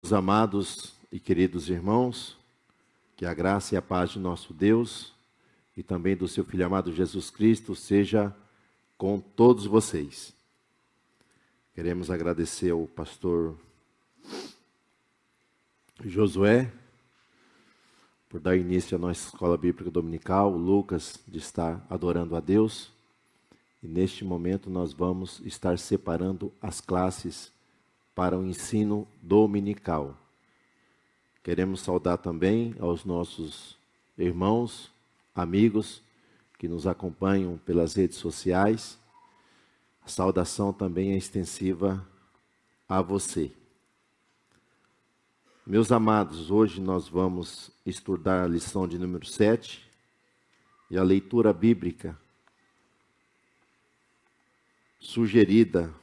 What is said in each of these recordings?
Meus amados e queridos irmãos, que a graça e a paz de nosso Deus e também do seu Filho amado Jesus Cristo seja com todos vocês. Queremos agradecer ao pastor Josué por dar início à nossa escola bíblica dominical, o Lucas de estar adorando a Deus. E neste momento nós vamos estar separando as classes para o ensino dominical. Queremos saudar também aos nossos irmãos, amigos que nos acompanham pelas redes sociais. A saudação também é extensiva a você. Meus amados, hoje nós vamos estudar a lição de número 7 e a leitura bíblica sugerida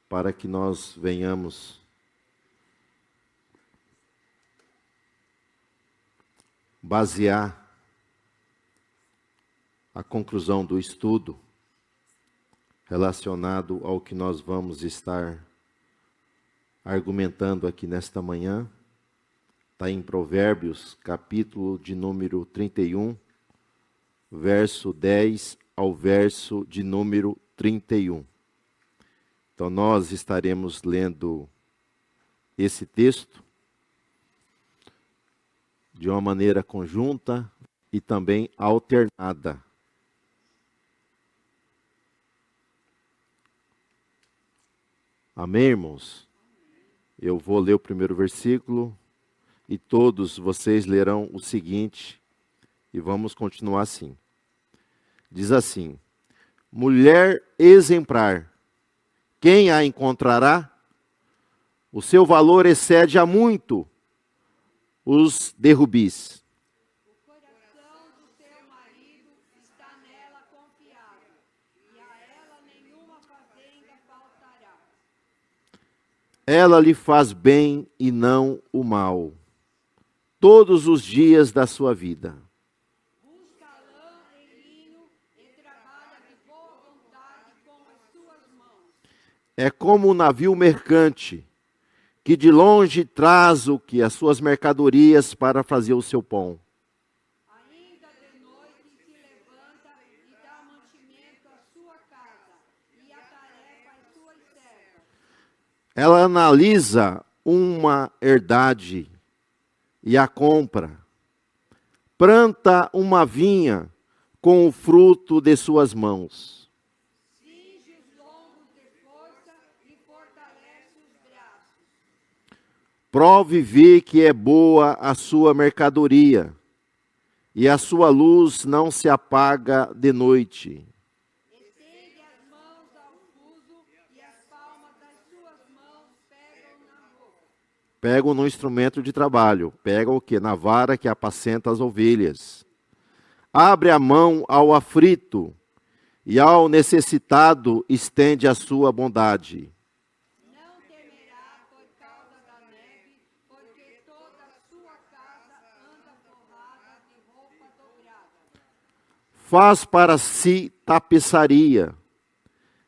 para que nós venhamos basear a conclusão do estudo relacionado ao que nós vamos estar argumentando aqui nesta manhã. Está em Provérbios, capítulo de número 31, verso 10 ao verso de número 31. Então nós estaremos lendo esse texto de uma maneira conjunta e também alternada. Amém, irmãos? Eu vou ler o primeiro versículo e todos vocês lerão o seguinte e vamos continuar assim. Diz assim: mulher exemplar, quem a encontrará? O seu valor excede a muito os derrubis. O coração do seu marido está nela confiado, e a ela nenhuma fazenda faltará. Ela lhe faz bem e não o mal, todos os dias da sua vida. Busca lã e linho e trabalha de boa vontade com as suas mãos. É como um navio mercante, que de longe traz o que as suas mercadorias para fazer o seu pão. Ainda de noite se levanta e dá mantimento à sua casa, e a tarefa às suas servas. Ela analisa uma herdade e a compra. Planta uma vinha com o fruto de suas mãos. Cinge os lombos de força e fortalece os braços. Prove e vê que é boa a sua mercadoria, e a sua luz não se apaga de noite. Estende as mãos ao fuso e as palmas das suas mãos pegam na boca. Pega no instrumento de trabalho, pega o que? Na vara que apacenta as ovelhas. Abre a mão ao aflito, e ao necessitado estende a sua bondade. Não temerá por causa da neve, porque toda a sua casa anda forrada de roupa dobrada. Faz para si tapeçaria,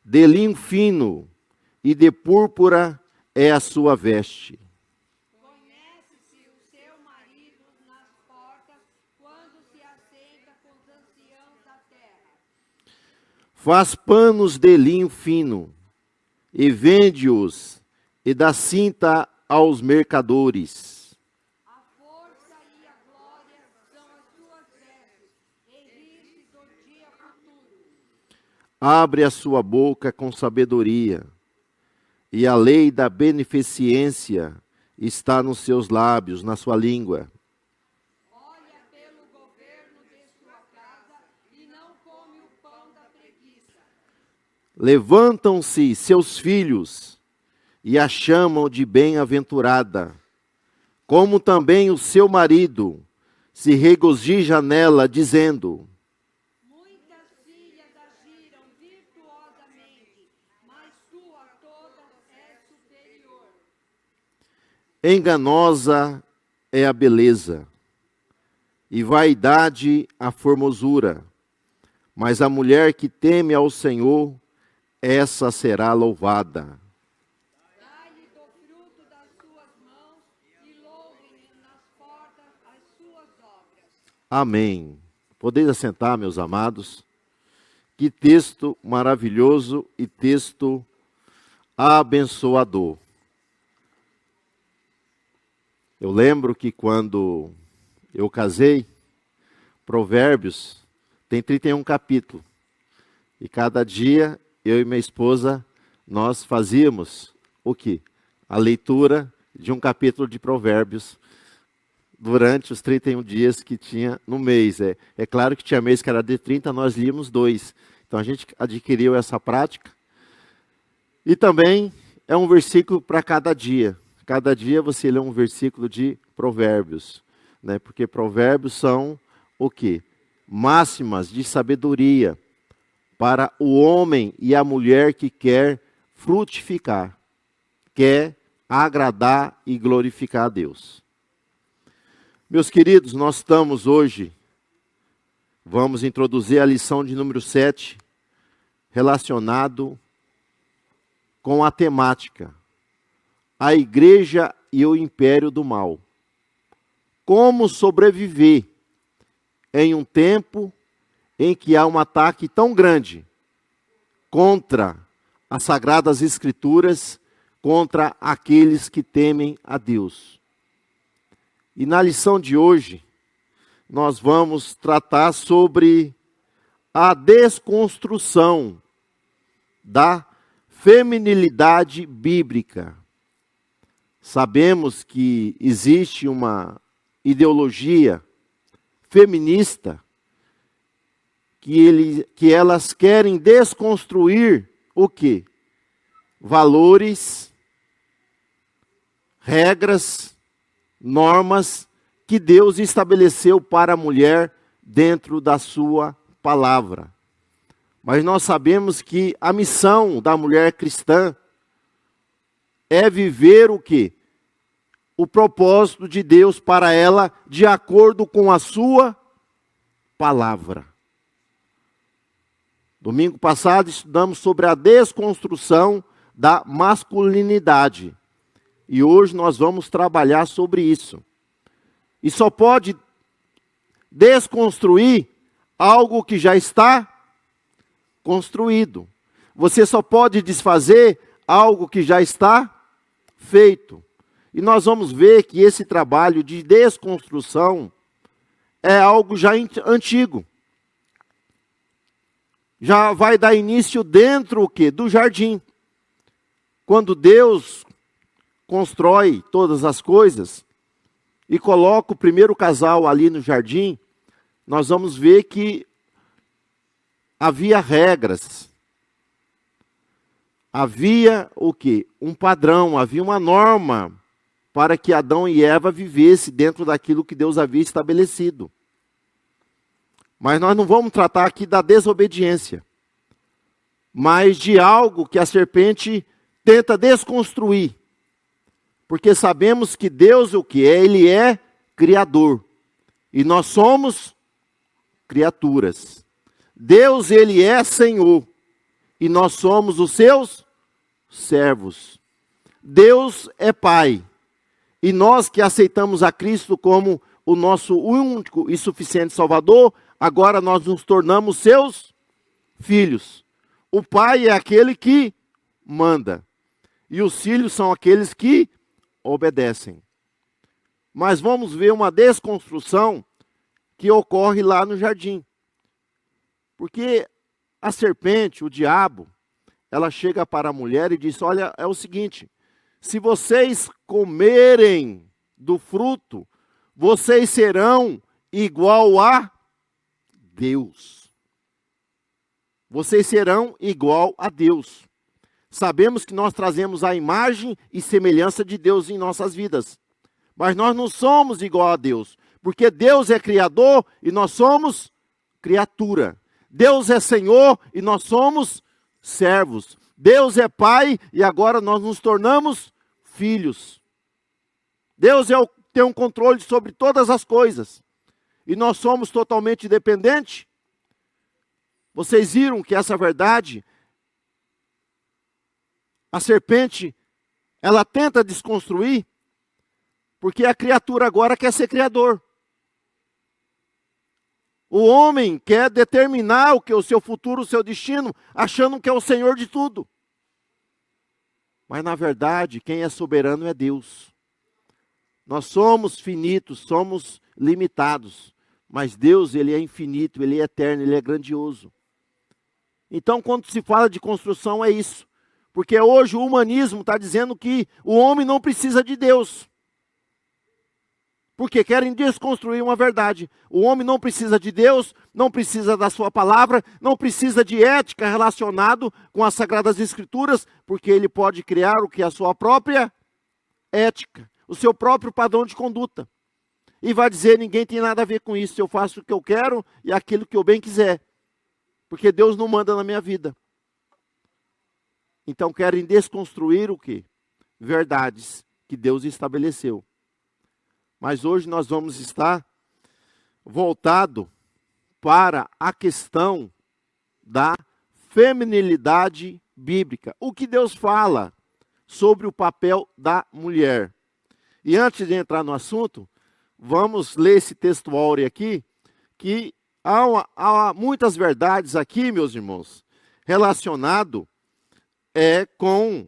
de linho fino, e de púrpura é a sua veste. Conhece-se o seu marido nas portas, quando se assenta com os anciãos da terra. Faz panos de linho fino, e vende-os, e dá cinta aos mercadores. A força e a glória são as suas vestes, e ris do dia futuro. Abre a sua boca com sabedoria, e a lei da beneficência está nos seus lábios, na sua língua. Olha pelo governo de sua casa e não come o pão da preguiça. Levantam-se seus filhos e a chamam de bem-aventurada, como também o seu marido se regozija nela, dizendo: Muitas filhas agiram virtuosamente, mas tu a todas és superior. enganosa é a beleza, e vaidade a formosura, mas a mulher que teme ao Senhor, essa será louvada. Dai-lhe do fruto das suas mãos Amém. Podeis assentar, meus amados. Que texto maravilhoso e texto abençoador. Eu lembro que quando eu casei, Provérbios tem 31 capítulos. E cada dia, eu e minha esposa, nós fazíamos o quê? A leitura de um capítulo de Provérbios durante os 31 dias que tinha no mês. É claro que tinha mês que era de 30, nós líamos 2. Então a gente adquiriu essa prática. E também é um versículo para cada dia. Cada dia você lê um versículo de Provérbios, né? Porque Provérbios são o quê? Máximas de sabedoria para o homem e a mulher que quer frutificar, quer agradar e glorificar a Deus. Meus queridos, nós estamos hoje, vamos introduzir a lição de número 7, relacionado com a temática, a igreja e o império do mal. Como sobreviver em um tempo em que há um ataque tão grande contra as Sagradas Escrituras, contra aqueles que temem a Deus. E na lição de hoje, nós vamos tratar sobre a desconstrução da feminilidade bíblica. Sabemos que existe uma ideologia feminista que elas querem desconstruir o quê? Valores, regras, normas que Deus estabeleceu para a mulher dentro da sua palavra. Mas nós sabemos que a missão da mulher cristã é viver o quê? O propósito de Deus para ela de acordo com a sua palavra. Domingo passado estudamos sobre a desconstrução da masculinidade. E hoje nós vamos trabalhar sobre isso. E só pode desconstruir algo que já está construído. Você só pode desfazer algo que já está feito. E nós vamos ver que esse trabalho de desconstrução é algo já antigo. Já vai dar início dentro o quê? Do jardim. Quando Deus constrói todas as coisas e coloca o primeiro casal ali no jardim, nós vamos ver que havia regras. Havia o quê? Um padrão, havia uma norma para que Adão e Eva vivessem dentro daquilo que Deus havia estabelecido. Mas nós não vamos tratar aqui da desobediência, mas de algo que a serpente tenta desconstruir. Porque sabemos que Deus o que é? Ele é criador. E nós somos criaturas. Deus, ele é Senhor. E nós somos os seus servos. Deus é Pai. E nós que aceitamos a Cristo como o nosso único e suficiente Salvador, agora nós nos tornamos seus filhos. O Pai é aquele que manda. E os filhos são aqueles que obedecem. Mas vamos ver uma desconstrução que ocorre lá no jardim. Porque a serpente, o diabo, ela chega para a mulher e diz: olha, é o seguinte, se vocês comerem do fruto, vocês serão igual a Deus. Vocês serão igual a Deus. Sabemos que nós trazemos a imagem e semelhança de Deus em nossas vidas. Mas nós não somos igual a Deus. Porque Deus é criador e nós somos criatura. Deus é Senhor e nós somos servos. Deus é Pai e agora nós nos tornamos filhos. Deus tem um controle sobre todas as coisas. E nós somos totalmente dependentes. Vocês viram que essa verdade, a serpente, ela tenta desconstruir, porque a criatura agora quer ser criador. O homem quer determinar o que é o seu futuro, o seu destino, achando que é o Senhor de tudo. Mas na verdade, quem é soberano é Deus. Nós somos finitos, somos limitados. Mas Deus, Ele é infinito, Ele é eterno, Ele é grandioso. Então, quando se fala de construção, é isso. Porque hoje o humanismo está dizendo que o homem não precisa de Deus. Porque querem desconstruir uma verdade. O homem não precisa de Deus, não precisa da sua palavra, não precisa de ética relacionado com as Sagradas Escrituras, porque ele pode criar o que é a sua própria ética, o seu próprio padrão de conduta. E vai dizer, ninguém tem nada a ver com isso, eu faço o que eu quero e aquilo que eu bem quiser. Porque Deus não manda na minha vida. Então querem desconstruir o quê? Verdades que Deus estabeleceu. Mas hoje nós vamos estar voltado para a questão da feminilidade bíblica. O que Deus fala sobre o papel da mulher. E antes de entrar no assunto, vamos ler esse texto áureo aqui, que há muitas verdades aqui, meus irmãos, relacionado com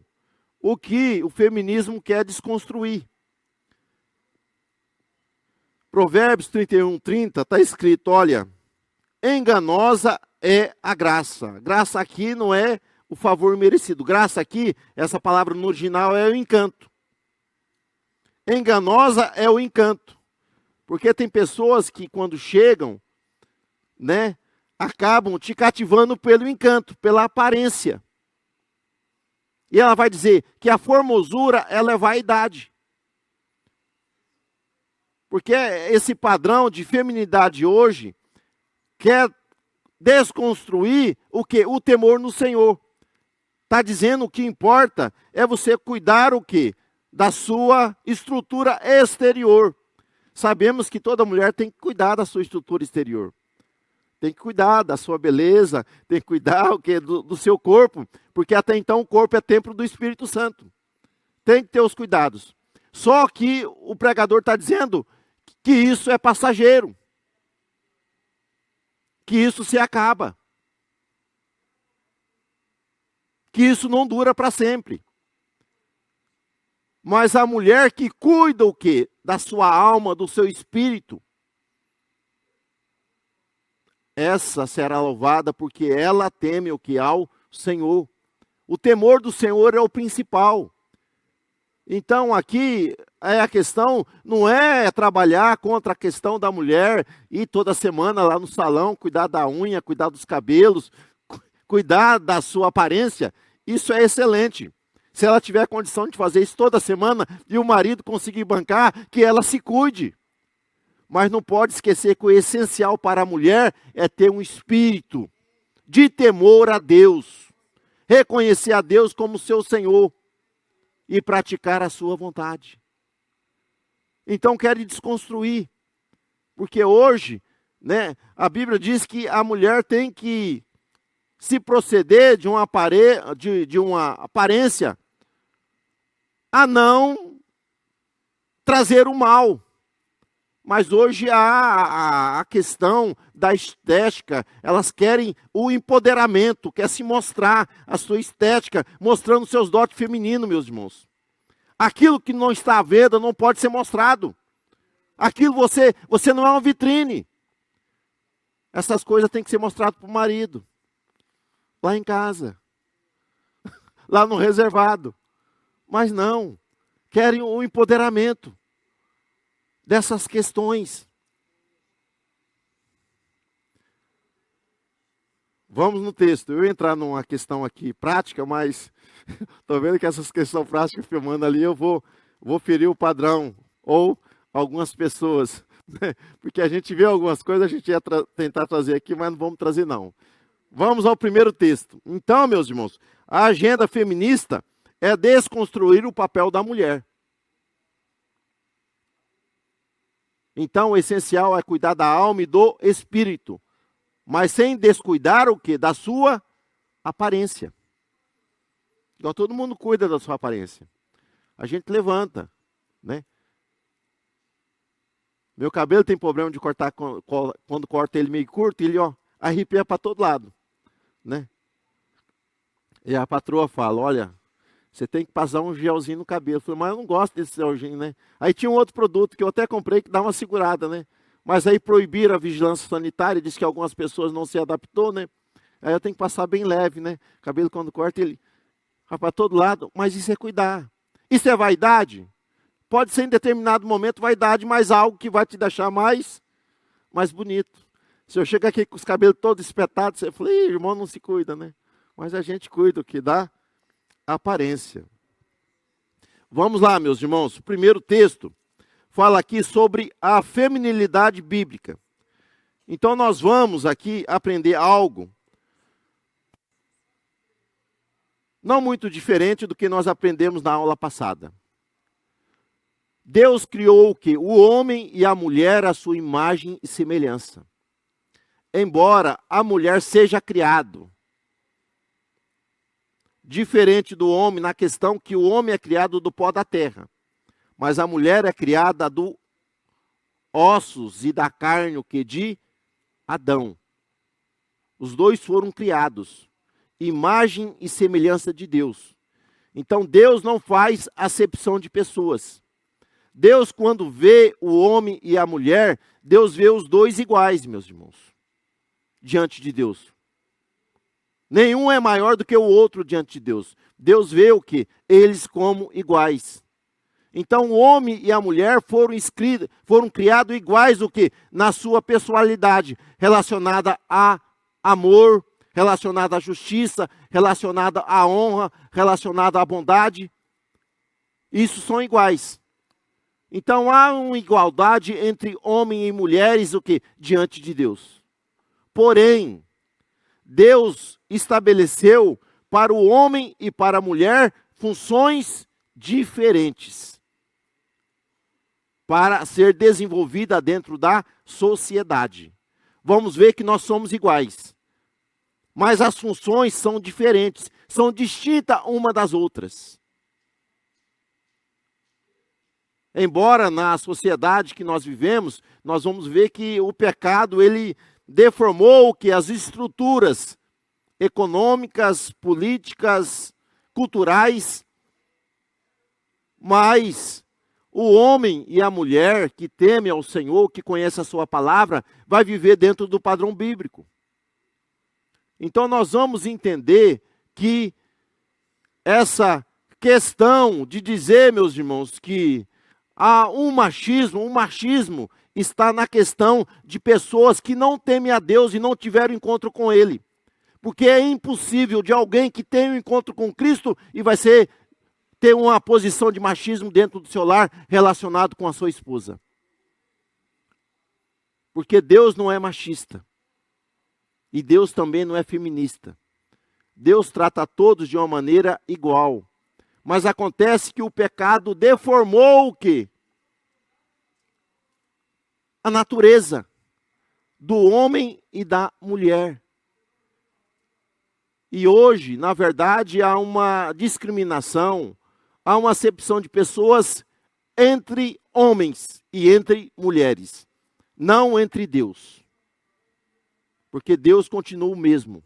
o que o feminismo quer desconstruir. Provérbios 31:30 está escrito, olha, enganosa é a graça. Graça aqui não é o favor merecido. Graça aqui, essa palavra no original é o encanto. Enganosa é o encanto. Porque tem pessoas que quando chegam, né, acabam te cativando pelo encanto, pela aparência. E ela vai dizer que a formosura, ela é vaidade. Porque esse padrão de feminidade hoje quer desconstruir o quê? O temor no Senhor. Está dizendo o que importa é você cuidar o quê? Da sua estrutura exterior. Sabemos que toda mulher tem que cuidar da sua estrutura exterior. Tem que cuidar da sua beleza, tem que cuidar o quê? Do seu corpo, porque até então o corpo é templo do Espírito Santo. Tem que ter os cuidados. Só que o pregador está dizendo que isso é passageiro. Que isso se acaba. Que isso não dura para sempre. Mas a mulher que cuida o quê? Da sua alma, do seu espírito. Essa será louvada porque ela teme o que ao Senhor. O temor do Senhor é o principal. Então aqui a questão não é trabalhar contra a questão da mulher, ir toda semana lá no salão, cuidar da unha, cuidar dos cabelos, cuidar da sua aparência. Isso é excelente. Se ela tiver condição de fazer isso toda semana e o marido conseguir bancar, que ela se cuide. Mas não pode esquecer que o essencial para a mulher é ter um espírito de temor a Deus. Reconhecer a Deus como seu Senhor e praticar a sua vontade. Então querem desconstruir. Porque hoje, né, a Bíblia diz que a mulher tem que se proceder de uma aparência a não trazer o mal. Mas hoje a questão da estética, elas querem o empoderamento, quer se mostrar a sua estética, mostrando seus dotes femininos, meus irmãos. Aquilo que não está à venda não pode ser mostrado. Aquilo você não é uma vitrine. Essas coisas têm que ser mostradas para o marido. Lá em casa. Lá no reservado. Mas não. Querem o empoderamento dessas questões. Vamos no texto. Eu ia entrar numa questão aqui prática, mas estou vendo que essas questões práticas filmando ali, eu vou ferir o padrão. Ou algumas pessoas. Porque a gente vê algumas coisas, a gente ia tentar trazer aqui, mas não vamos trazer não. Vamos ao primeiro texto. Então, meus irmãos, a agenda feminista é desconstruir o papel da mulher. Então, o essencial é cuidar da alma e do espírito, mas sem descuidar o quê? Da sua aparência. Então, todo mundo cuida da sua aparência. A gente levanta, né? Meu cabelo tem problema de cortar, quando corta ele meio curto, ele, ó, arrepia para todo lado, né? E a patroa fala, olha, você tem que passar um gelzinho no cabelo. Eu falei, mas eu não gosto desse gelzinho, né? Aí tinha um outro produto que eu até comprei que dá uma segurada, né? Mas aí proibiram a vigilância sanitária, disse que algumas pessoas não se adaptou, né? Aí eu tenho que passar bem leve, né? Cabelo quando corta, ele vai para todo lado. Mas isso é cuidar. Isso é vaidade? Pode ser em determinado momento vaidade, mas algo que vai te deixar mais bonito. Se eu chegar aqui com os cabelos todos espetados, você fala, irmão, não se cuida, né? Mas a gente cuida, o que dá aparência. Vamos lá, meus irmãos. O primeiro texto fala aqui sobre a feminilidade bíblica. Então nós vamos aqui aprender algo não muito diferente do que nós aprendemos na aula passada. Deus criou o quê? O homem e a mulher à sua imagem e semelhança. Embora a mulher seja criado diferente do homem na questão que o homem é criado do pó da terra, mas a mulher é criada do ossos e da carne, o que de Adão. Os dois foram criados, imagem e semelhança de Deus. Então Deus não faz acepção de pessoas. Deus, quando vê o homem e a mulher, Deus vê os dois iguais, meus irmãos, diante de Deus. Nenhum é maior do que o outro diante de Deus. Deus vê o quê? Eles como iguais. Então o homem e a mulher foram criados iguais o quê? Na sua personalidade, relacionada a amor, relacionada à justiça, relacionada à honra, relacionada à bondade. Isso são iguais. Então há uma igualdade entre homem e mulheres o quê? Diante de Deus. Porém, Deus estabeleceu para o homem e para a mulher funções diferentes para ser desenvolvida dentro da sociedade. Vamos ver que nós somos iguais, mas as funções são diferentes, são distintas uma das outras. Embora na sociedade que nós vivemos, nós vamos ver que o pecado, ele deformou que as estruturas econômicas, políticas, culturais, mas o homem e a mulher que teme ao Senhor, que conhece a sua palavra, vai viver dentro do padrão bíblico. Então nós vamos entender que essa questão de dizer, meus irmãos, que há um machismo está na questão de pessoas que não temem a Deus e não tiveram encontro com Ele. Porque é impossível de alguém que tem um encontro com Cristo e vai ter uma posição de machismo dentro do seu lar relacionado com a sua esposa. Porque Deus não é machista. E Deus também não é feminista. Deus trata todos de uma maneira igual. Mas acontece que o pecado deformou o quê? A natureza do homem e da mulher. E hoje, na verdade, há uma discriminação, há uma acepção de pessoas entre homens e entre mulheres, não entre Deus. Porque Deus continua o mesmo.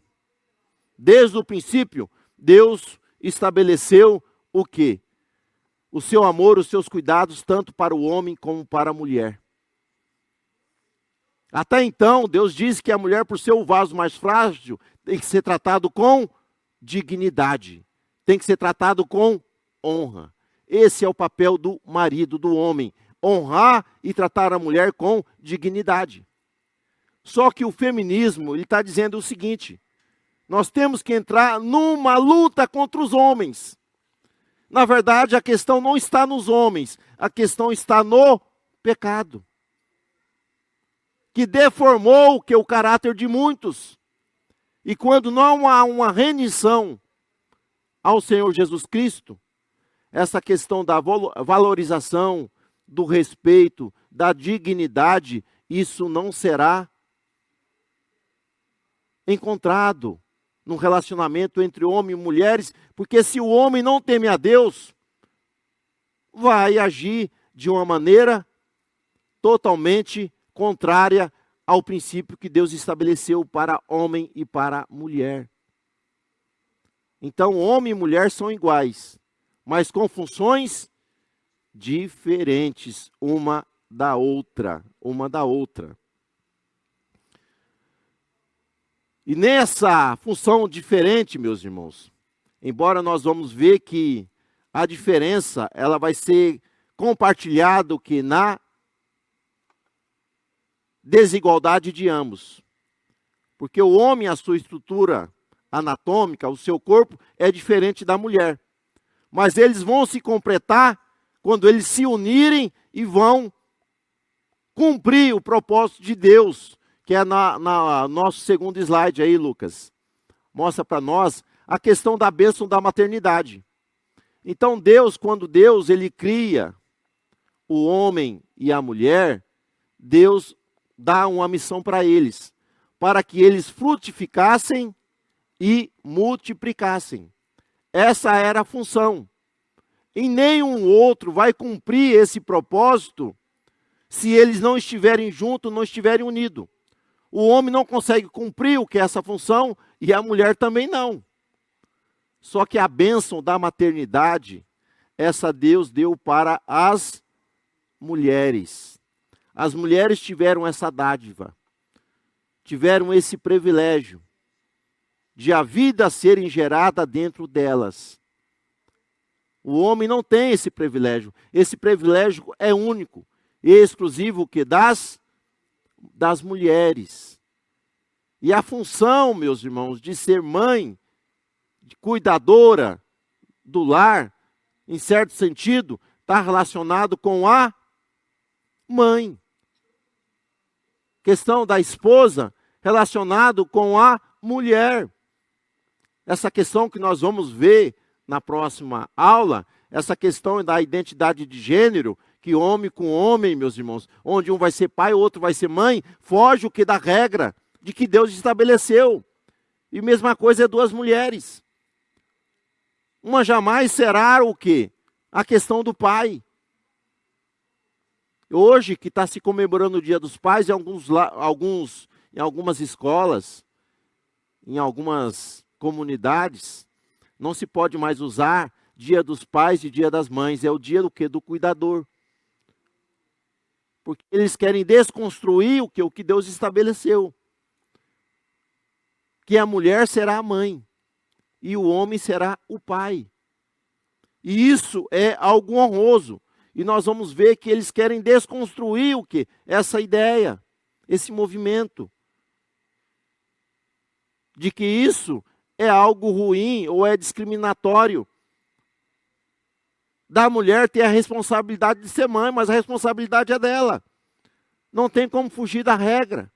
Desde o princípio, Deus estabeleceu o quê? O seu amor, os seus cuidados, tanto para o homem como para a mulher. Até então, Deus diz que a mulher, por ser o vaso mais frágil, tem que ser tratado com dignidade. Tem que ser tratado com honra. Esse é o papel do marido, do homem. Honrar e tratar a mulher com dignidade. Só que o feminismo, ele está dizendo o seguinte: nós temos que entrar numa luta contra os homens. Na verdade, a questão não está nos homens, a questão está no pecado. Que deformou o caráter de muitos. E quando não há uma rendição ao Senhor Jesus Cristo, essa questão da valorização, do respeito, da dignidade, isso não será encontrado num relacionamento entre homem e mulheres, porque se o homem não teme a Deus, vai agir de uma maneira totalmente contrária ao princípio que Deus estabeleceu para homem e para mulher. Então, homem e mulher são iguais, mas com funções diferentes uma da outra. E nessa função diferente, meus irmãos, embora nós vamos ver que a diferença ela vai ser compartilhada que na desigualdade de ambos. Porque o homem, a sua estrutura anatômica, o seu corpo é diferente da mulher. Mas eles vão se completar quando eles se unirem e vão cumprir o propósito de Deus, que é na nosso segundo slide aí, Lucas. Mostra para nós a questão da bênção da maternidade. Então Deus, quando Deus ele cria o homem e a mulher, Deus dá uma missão para eles, para que eles frutificassem e multiplicassem. Essa era a função. E nenhum outro vai cumprir esse propósito se eles não estiverem juntos, não estiverem unidos. O homem não consegue cumprir o que é essa função e a mulher também não. Só que a bênção da maternidade, essa Deus deu para as mulheres. As mulheres tiveram essa dádiva, tiveram esse privilégio de a vida serem gerada dentro delas. O homem não tem esse privilégio. Esse privilégio é único e exclusivo que das mulheres. E a função, meus irmãos, de ser mãe, de cuidadora do lar, em certo sentido, está relacionado com a mãe. Questão da esposa, relacionado com a mulher. Essa questão que nós vamos ver na próxima aula, essa questão da identidade de gênero, que homem com homem, meus irmãos, onde um vai ser pai, o outro vai ser mãe, foge o que da regra de que Deus estabeleceu. E mesma coisa é duas mulheres. Uma jamais será o quê? A questão do pai. Hoje, que está se comemorando o Dia dos Pais, em algumas escolas, em algumas comunidades, não se pode mais usar Dia dos Pais e Dia das Mães. É o dia do quê? Do cuidador. Porque eles querem desconstruir o que Deus estabeleceu. Que a mulher será a mãe e o homem será o pai. E isso é algo honroso. E nós vamos ver que eles querem desconstruir o quê? Essa ideia, esse movimento. De que isso é algo ruim ou é discriminatório. Da mulher ter a responsabilidade de ser mãe, mas a responsabilidade é dela. Não tem como fugir da regra.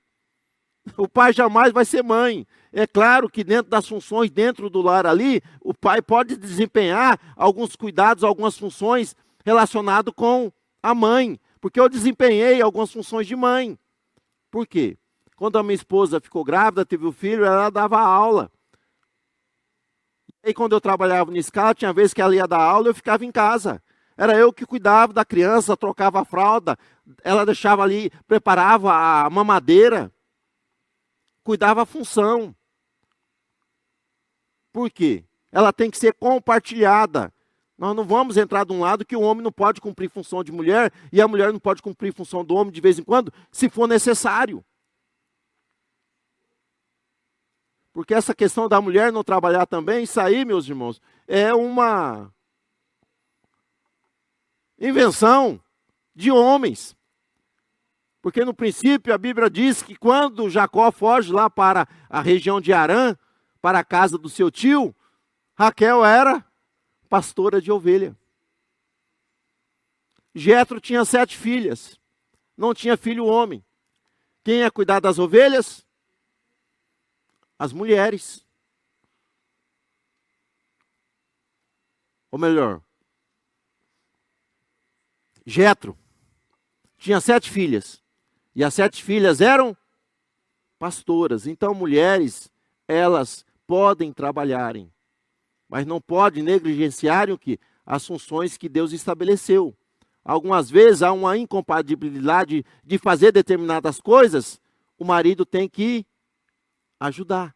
O pai jamais vai ser mãe. É claro que dentro das funções, dentro do lar ali, o pai pode desempenhar alguns cuidados, algumas funções relacionadas com a mãe. Porque eu desempenhei algumas funções de mãe. Por quê? Quando a minha esposa ficou grávida, teve o filho, ela dava aula. E quando eu trabalhava na escola, tinha vezes que ela ia dar aula, eu ficava em casa. Era eu que cuidava da criança, trocava a fralda, ela deixava ali, preparava a mamadeira, cuidava a função. Por quê? Ela tem que ser compartilhada. Nós não vamos entrar de um lado que o homem não pode cumprir função de mulher e a mulher não pode cumprir função do homem de vez em quando, se for necessário. Porque essa questão da mulher não trabalhar também, isso aí, meus irmãos, é uma invenção de homens. Porque no princípio a Bíblia diz que quando Jacó foge lá para a região de Harã, para a casa do seu tio, Raquel era pastora de ovelha. Jetro tinha 7 filhas, não tinha filho homem. Quem ia cuidar das ovelhas? As mulheres. Ou melhor, Jetro tinha 7 filhas. E as 7 filhas eram pastoras. Então, mulheres, elas podem trabalharem, mas não podem negligenciar o que? As funções que Deus estabeleceu. algumas vezes há uma incompatibilidade de fazer determinadas coisas, o marido tem que ajudar.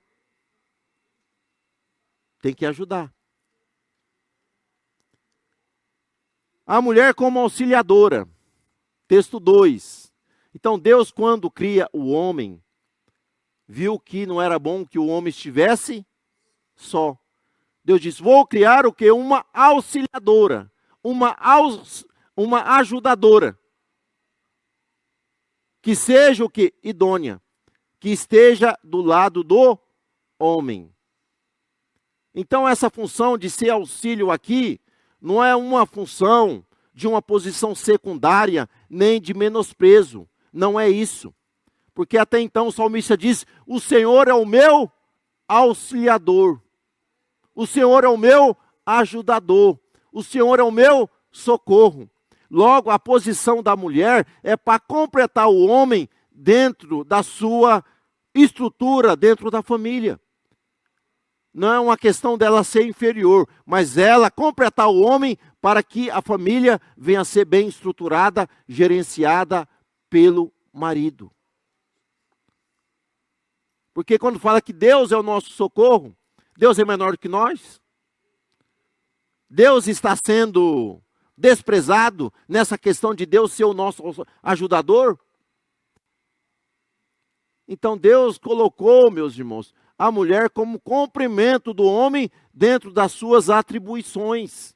Tem que ajudar. A mulher como auxiliadora. Texto 2. Então Deus, quando cria o homem, viu que não era bom que o homem estivesse só. Deus disse, vou criar o quê? Uma auxiliadora. Uma ajudadora. Que seja o quê? Idônea. Que esteja do lado do homem. Então essa função de ser auxílio aqui, não é uma função de uma posição secundária, nem de menosprezo. Não é isso. Porque até então o salmista diz, o Senhor é o meu auxiliador. O Senhor é o meu ajudador. O Senhor é o meu socorro. Logo, a posição da mulher é para completar o homem dentro da sua estrutura, dentro da família. Não é uma questão dela ser inferior, mas ela completar o homem para que a família venha a ser bem estruturada, gerenciada pelo marido. Porque quando fala que Deus é o nosso socorro, Deus é menor do que nós? Deus está sendo desprezado nessa questão de Deus ser o nosso ajudador? Então Deus colocou, meus irmãos, a mulher como complemento do homem dentro das suas atribuições.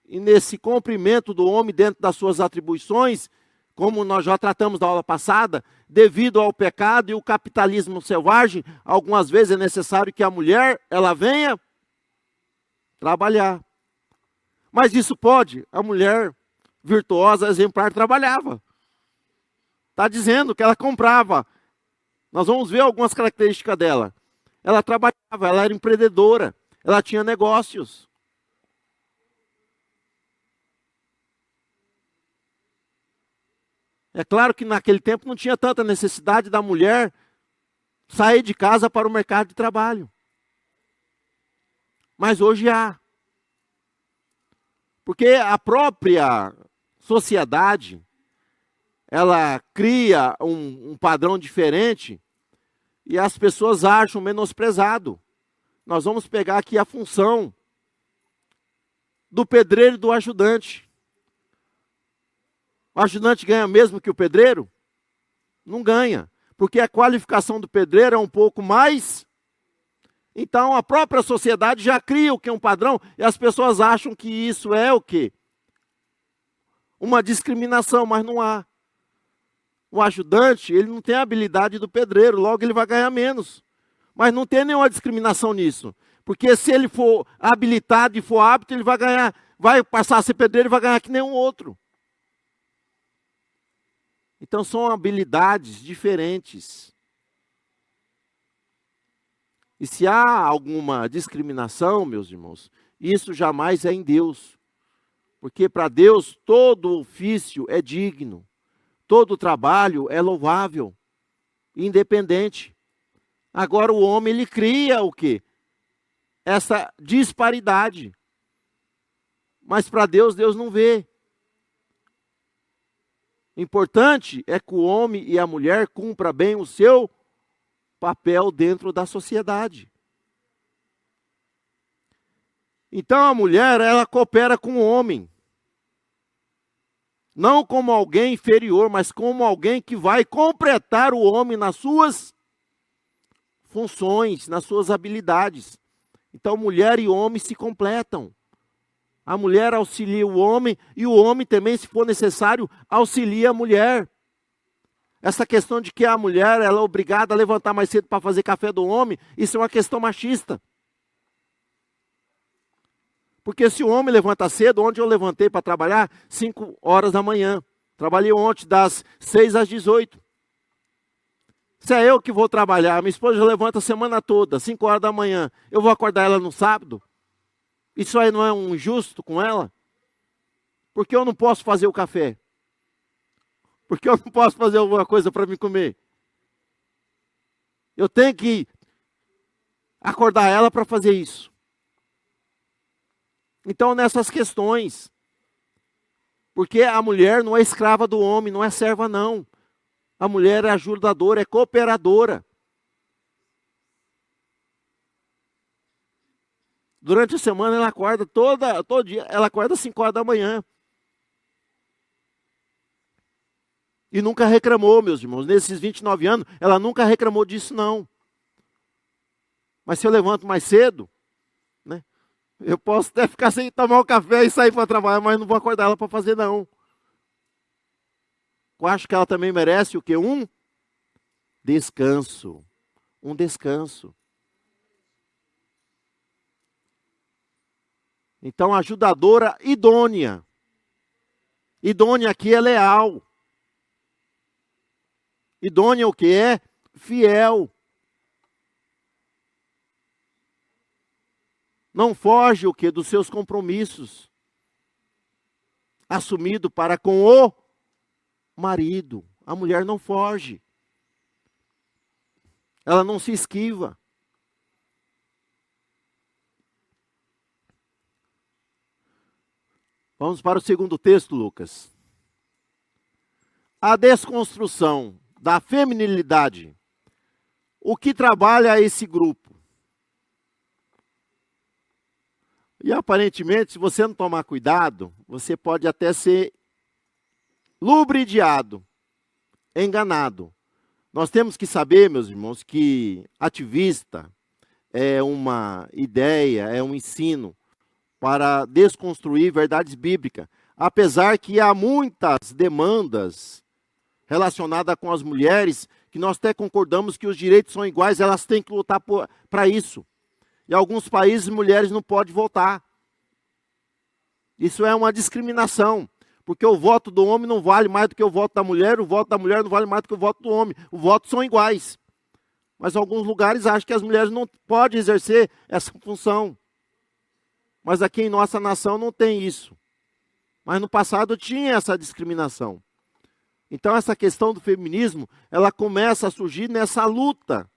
E nesse complemento do homem dentro das suas atribuições, como nós já tratamos na aula passada, devido ao pecado e o capitalismo selvagem, algumas vezes é necessário que a mulher, ela venha trabalhar. Mas isso pode, a mulher virtuosa, exemplar, trabalhava. Está dizendo que ela comprava. Nós vamos ver algumas características dela. Ela trabalhava, ela era empreendedora, ela tinha negócios. É claro que naquele tempo não tinha tanta necessidade da mulher sair de casa para o mercado de trabalho. Mas hoje há. Porque a própria sociedade, ela cria um padrão diferente e as pessoas acham menosprezado. Nós vamos pegar aqui a função do pedreiro e do ajudante. O ajudante ganha mesmo que o pedreiro? Não ganha, porque a qualificação do pedreiro é um pouco mais. Então a própria sociedade já cria o que é um padrão e as pessoas acham que isso é o quê? Uma discriminação, mas não há. O ajudante, ele não tem a habilidade do pedreiro, logo ele vai ganhar menos. Mas não tem nenhuma discriminação nisso. Porque se ele for habilitado e for apto, ele vai ganhar, vai passar a ser pedreiro e vai ganhar que nenhum outro. Então são habilidades diferentes. E se há alguma discriminação, meus irmãos, isso jamais é em Deus. Porque para Deus todo ofício é digno. Todo trabalho é louvável, independente. Agora o homem, ele cria o quê? Essa disparidade. Mas para Deus, Deus não vê. Importante é que o homem e a mulher cumpram bem o seu papel dentro da sociedade. Então a mulher, ela coopera com o homem. Não como alguém inferior, mas como alguém que vai completar o homem nas suas funções, nas suas habilidades. Então, mulher e homem se completam. A mulher auxilia o homem e o homem também, se for necessário, auxilia a mulher. Essa questão de que a mulher ela é obrigada a levantar mais cedo para fazer café do homem, isso é uma questão machista. Porque se o homem levanta cedo, onde eu levantei para trabalhar? 5 horas da manhã. Trabalhei ontem das 6 às 18. Se é eu que vou trabalhar, minha esposa já levanta a semana toda, 5 horas da manhã. Eu vou acordar ela no sábado? Isso aí não é um injusto com ela? Porque eu não posso fazer o café? Porque eu não posso fazer alguma coisa para me comer? Eu tenho que acordar ela para fazer isso. Então, nessas questões, Porque a mulher não é escrava do homem, não é serva não. A mulher é ajudadora, é cooperadora. Durante a semana ela acorda todo dia, ela acorda às 5 horas da manhã. E nunca reclamou, meus irmãos. Nesses 29 anos, ela nunca reclamou disso, não. Mas se eu levanto mais cedo, né, eu posso até ficar sem tomar um café e sair para trabalhar, mas não vou acordar ela para fazer, não. Eu acho que ela também merece o quê? Um descanso. Um descanso. Então, ajudadora idônea. Idônea aqui é leal. Idônea o que é? Fiel. Não foge o que? Dos seus compromissos. Assumido para com o marido. A mulher não foge. Ela não se esquiva. Vamos para o segundo texto, Lucas. A desconstrução da feminilidade. O que trabalha esse grupo? E aparentemente, se você não tomar cuidado, você pode até ser lubridiado, enganado. Nós temos que saber, meus irmãos, que ativista é uma ideia, é um ensino para desconstruir verdades bíblicas. Apesar que há muitas demandas relacionadas com as mulheres, que nós até concordamos que os direitos são iguais, elas têm que lutar para isso. Em alguns países, mulheres não podem votar. Isso é uma discriminação, porque o voto do homem não vale mais do que o voto da mulher, o voto da mulher não vale mais do que o voto do homem. Os votos são iguais. Mas alguns lugares acham que as mulheres não podem exercer essa função. Mas aqui em nossa nação não tem isso. Mas no passado tinha essa discriminação. Então essa questão do feminismo, ela começa a surgir nessa luta,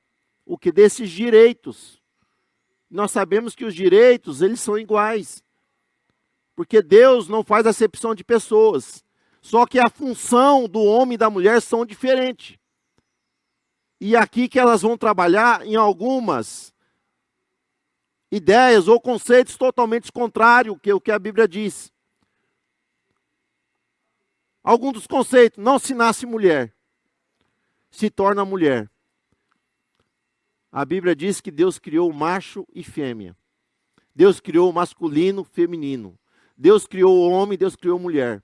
o que desses direitos. Nós sabemos que os direitos, eles são iguais. Porque Deus não faz acepção de pessoas. Só que a função do homem e da mulher são diferentes. E aqui que elas vão trabalhar em algumas ideias ou conceitos totalmente contrários ao que a Bíblia diz. Alguns dos conceitos, não se nasce mulher, se torna mulher. A Bíblia diz que Deus criou macho e fêmea. Deus criou masculino, feminino. Deus criou o homem, Deus criou mulher.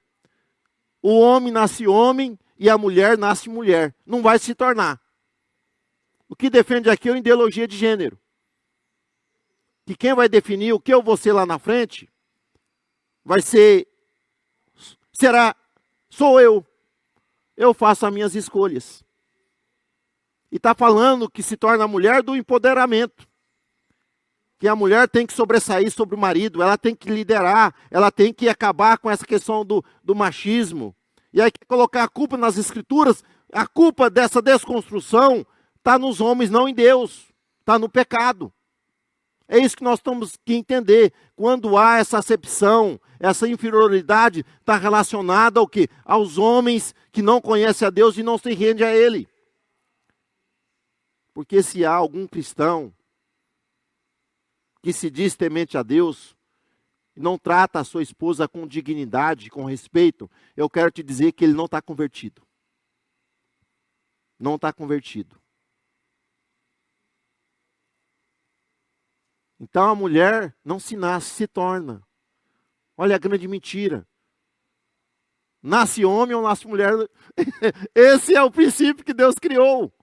O homem nasce homem e a mulher nasce mulher. Não vai se tornar. O que defende aqui é a ideologia de gênero. Que quem vai definir o que eu vou ser lá na frente, sou eu. Eu faço as minhas escolhas. E está falando que se torna mulher do empoderamento. Que a mulher tem que sobressair sobre o marido, ela tem que liderar, ela tem que acabar com essa questão do machismo. E aí quer colocar a culpa nas escrituras, a culpa dessa desconstrução está nos homens, não em Deus, está no pecado. É isso que nós temos que entender. Quando há essa acepção, essa inferioridade, está relacionada ao quê? Aos homens que não conhecem a Deus e não se rendem a Ele. Porque se há algum cristão que se diz temente a Deus, e não trata a sua esposa com dignidade, com respeito, eu quero te dizer que ele não está convertido. Não está convertido. Então a mulher não se nasce, se torna. Olha a grande mentira. Nasce homem ou nasce mulher? Esse é o princípio que Deus criou.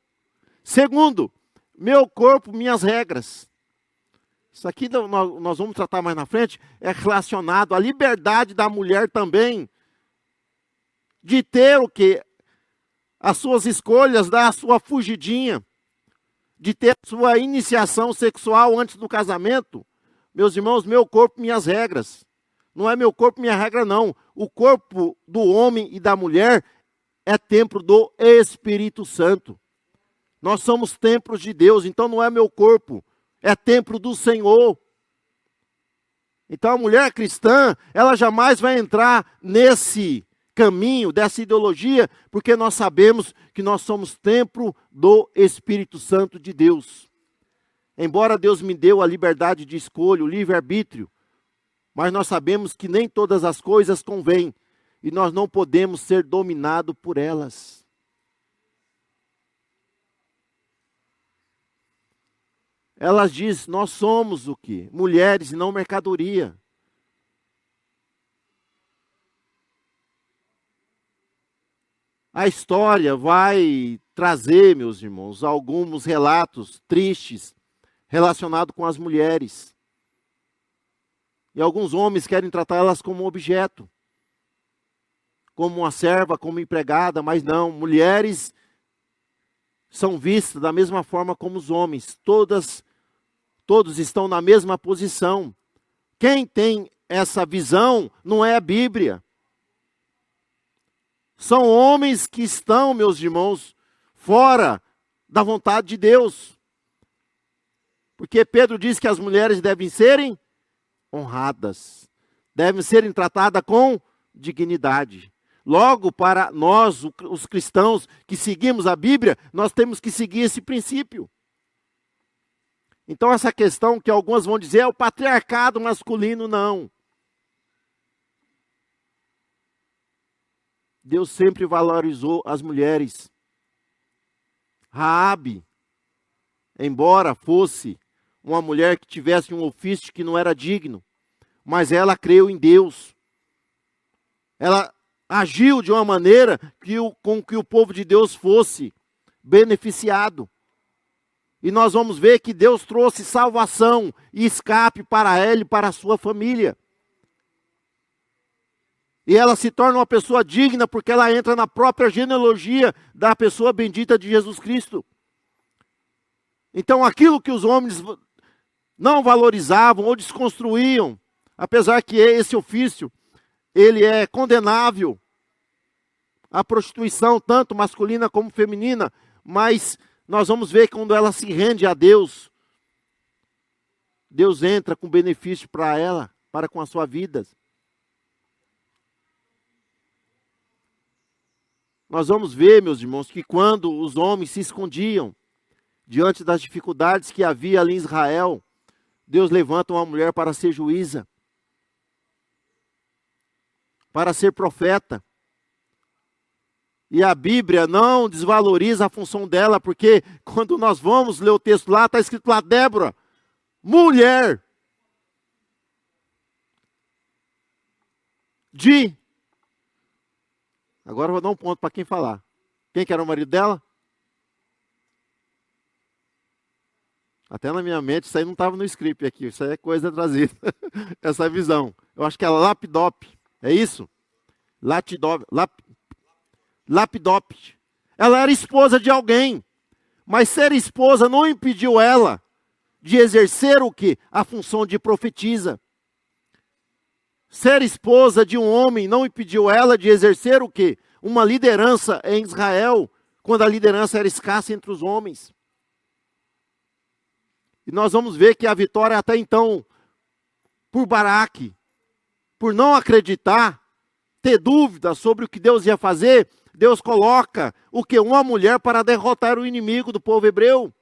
Segundo, meu corpo, minhas regras. Isso aqui nós vamos tratar mais na frente, é relacionado à liberdade da mulher também, de ter o quê? As suas escolhas, dar a sua fugidinha, de ter a sua iniciação sexual antes do casamento. Meus irmãos, meu corpo, minhas regras. Não é meu corpo, minha regra, não. O corpo do homem e da mulher é templo do Espírito Santo. Nós somos templos de Deus, então não é meu corpo. É templo do Senhor. Então a mulher cristã, ela jamais vai entrar nesse caminho, dessa ideologia, porque nós sabemos que nós somos templo do Espírito Santo de Deus. Embora Deus me deu a liberdade de escolha, o livre-arbítrio, mas nós sabemos que nem todas as coisas convêm, e nós não podemos ser dominados por elas. Elas dizem, nós somos o quê? Mulheres e não mercadoria. A história vai trazer, meus irmãos, alguns relatos tristes relacionados com as mulheres. E alguns homens querem tratar elas como objeto, como uma serva, como empregada, mas não, mulheres são vistas da mesma forma como os homens. Todos estão na mesma posição. Quem tem essa visão não é a Bíblia. São homens que estão, meus irmãos, fora da vontade de Deus. Porque Pedro diz que as mulheres devem serem honradas, devem serem tratadas com dignidade. Logo, para nós, os cristãos que seguimos a Bíblia, nós temos que seguir esse princípio. Então, essa questão que algumas vão dizer é o patriarcado masculino, não. Deus sempre valorizou as mulheres. Raabe, embora fosse uma mulher que tivesse um ofício que não era digno, mas ela creu em Deus. Ela agiu de uma maneira com que o povo de Deus fosse beneficiado. E nós vamos ver que Deus trouxe salvação e escape para ela e para a sua família. E ela se torna uma pessoa digna porque ela entra na própria genealogia da pessoa bendita de Jesus Cristo. Então aquilo que os homens não valorizavam ou desconstruíam, apesar que esse ofício, ele é condenável, a prostituição, tanto masculina como feminina, mas nós vamos ver que quando ela se rende a Deus, Deus entra com benefício para ela, para com a sua vida. Nós vamos ver, meus irmãos, que quando os homens se escondiam diante das dificuldades que havia ali em Israel, Deus levanta uma mulher para ser juíza, para ser profeta. E a Bíblia não desvaloriza a função dela, porque quando nós vamos ler o texto lá, está escrito lá, Débora, mulher de... Agora eu vou dar um ponto para quem falar. Quem que era o marido dela? Até na minha mente, isso aí não estava no script aqui, isso aí é coisa trazida, essa visão. Eu acho que é Lapidope, é isso? Lapidope. Ela era esposa de alguém, mas ser esposa não impediu ela de exercer o quê? A função de profetisa. Ser esposa de um homem não impediu ela de exercer o quê? Uma liderança em Israel, quando a liderança era escassa entre os homens. E nós vamos ver que a vitória até então, por Baraque, por não acreditar, ter dúvida sobre o que Deus ia fazer, Deus coloca o que? Uma mulher para derrotar o inimigo do povo hebreu.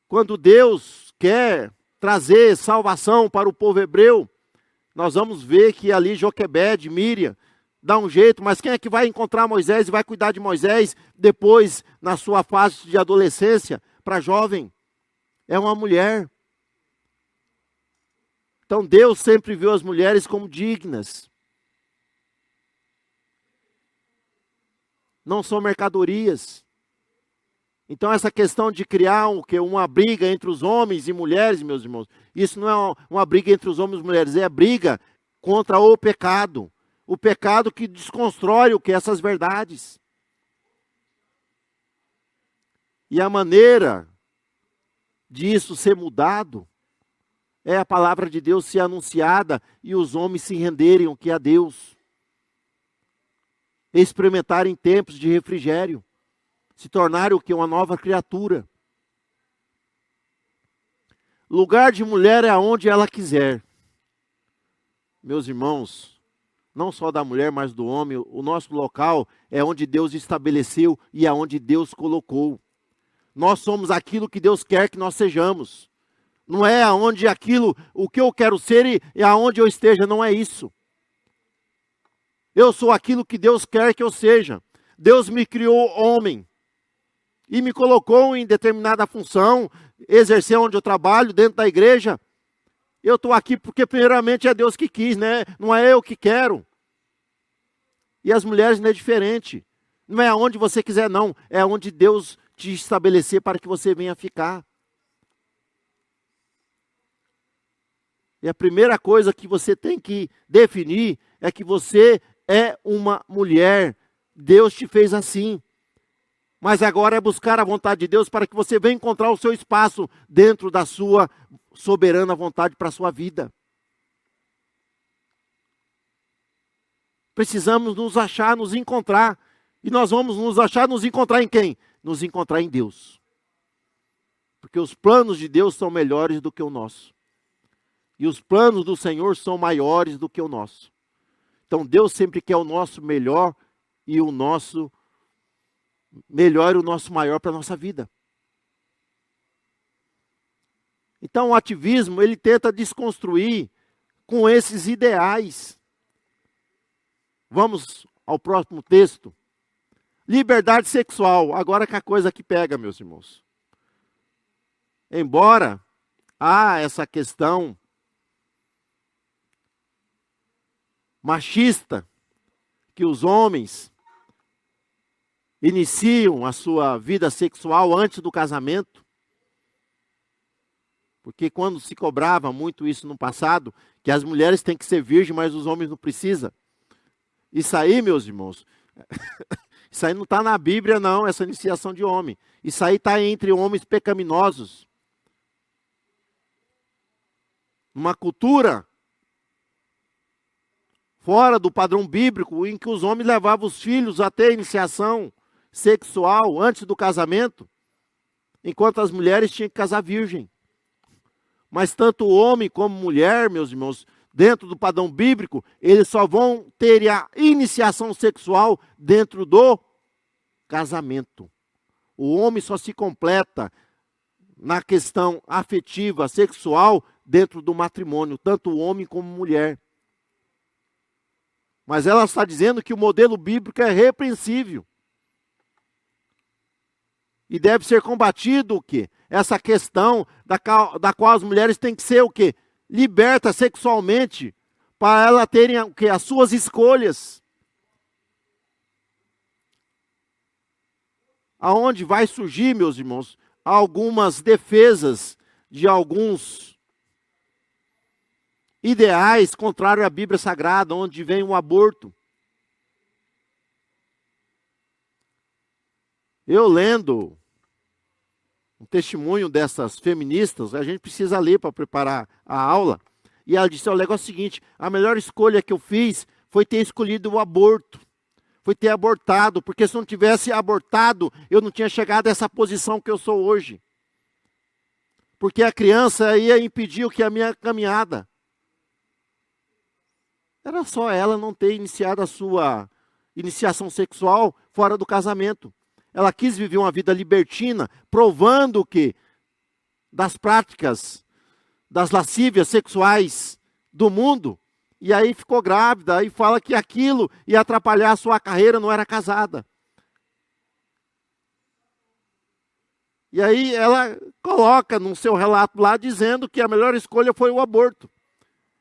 Quando Deus quer trazer salvação para o povo hebreu, nós vamos ver que ali Joquebede, Míriam, dá um jeito, mas quem é que vai encontrar Moisés e vai cuidar de Moisés depois, na sua fase de adolescência, para jovem? É uma mulher. Então Deus sempre viu as mulheres como dignas. Não são mercadorias. Então essa questão de criar uma briga entre os homens e mulheres, meus irmãos, isso não é uma briga entre os homens e mulheres, é a briga contra o pecado. O pecado que desconstrói essas verdades. E a maneira disso ser mudado é a palavra de Deus ser anunciada e os homens se renderem o que é a Deus. Experimentarem tempos de refrigério. Se tornarem o que? Uma nova criatura. Lugar de mulher é aonde ela quiser. Meus irmãos, não só da mulher, mas do homem, o nosso local é onde Deus estabeleceu e é onde Deus colocou. Nós somos aquilo que Deus quer que nós sejamos. Não é aonde aquilo, o que eu quero ser e aonde eu esteja, não é isso. Eu sou aquilo que Deus quer que eu seja. Deus me criou homem e me colocou em determinada função, exercer onde eu trabalho, dentro da igreja. Eu estou aqui porque primeiramente é Deus que quis, né? Não é eu que quero. E as mulheres não é diferente. Não é aonde você quiser, não. É onde Deus te estabelecer para que você venha ficar. E a primeira coisa que você tem que definir é que você é uma mulher. Deus te fez assim. Mas agora é buscar a vontade de Deus para que você venha encontrar o seu espaço dentro da sua soberana vontade para a sua vida. Precisamos nos achar, nos encontrar. E nós vamos nos achar, nos encontrar em quem? Nos encontrar em Deus. Porque os planos de Deus são melhores do que o nosso. E os planos do Senhor são maiores do que o nosso. Então Deus sempre quer o nosso melhor e o nosso melhor e o nosso maior para a nossa vida. Então o ativismo, ele tenta desconstruir com esses ideais. Vamos ao próximo texto. Liberdade sexual. Agora que a coisa que pega, meus irmãos. Embora há essa questão machista, que os homens iniciam a sua vida sexual antes do casamento, porque quando se cobrava muito isso no passado, que as mulheres têm que ser virgens, mas os homens não precisam. Isso aí, meus irmãos, isso aí não está na Bíblia não, essa iniciação de homem. Isso aí está entre homens pecaminosos. Uma cultura fora do padrão bíblico, em que os homens levavam os filhos a ter iniciação sexual antes do casamento, enquanto as mulheres tinham que casar virgem. Mas tanto o homem como mulher, meus irmãos, dentro do padrão bíblico, eles só vão ter a iniciação sexual dentro do casamento. O homem só se completa na questão afetiva, sexual, dentro do matrimônio, tanto o homem como a mulher. Mas ela está dizendo que o modelo bíblico é repreensível. E deve ser combatido o quê? Essa questão da qual as mulheres têm que ser o quê? Libertas sexualmente, para elas terem o quê? As suas escolhas. Aonde vai surgir, meus irmãos, algumas defesas de alguns ideais contrários à Bíblia Sagrada, onde vem o aborto. Eu lendo um testemunho dessas feministas, a gente precisa ler para preparar a aula, e ela disse, o negócio é o seguinte, a melhor escolha que eu fiz foi ter escolhido o aborto, foi ter abortado, porque se não tivesse abortado, eu não tinha chegado a essa posição que eu sou hoje. Porque a criança ia impedir o que a minha caminhada. Era só ela não ter iniciado a sua iniciação sexual fora do casamento. Ela quis viver uma vida libertina, provando que das práticas, das lascívias sexuais do mundo, e aí ficou grávida, e fala que aquilo ia atrapalhar a sua carreira, não era casada. E aí ela coloca no seu relato lá, dizendo que a melhor escolha foi o aborto.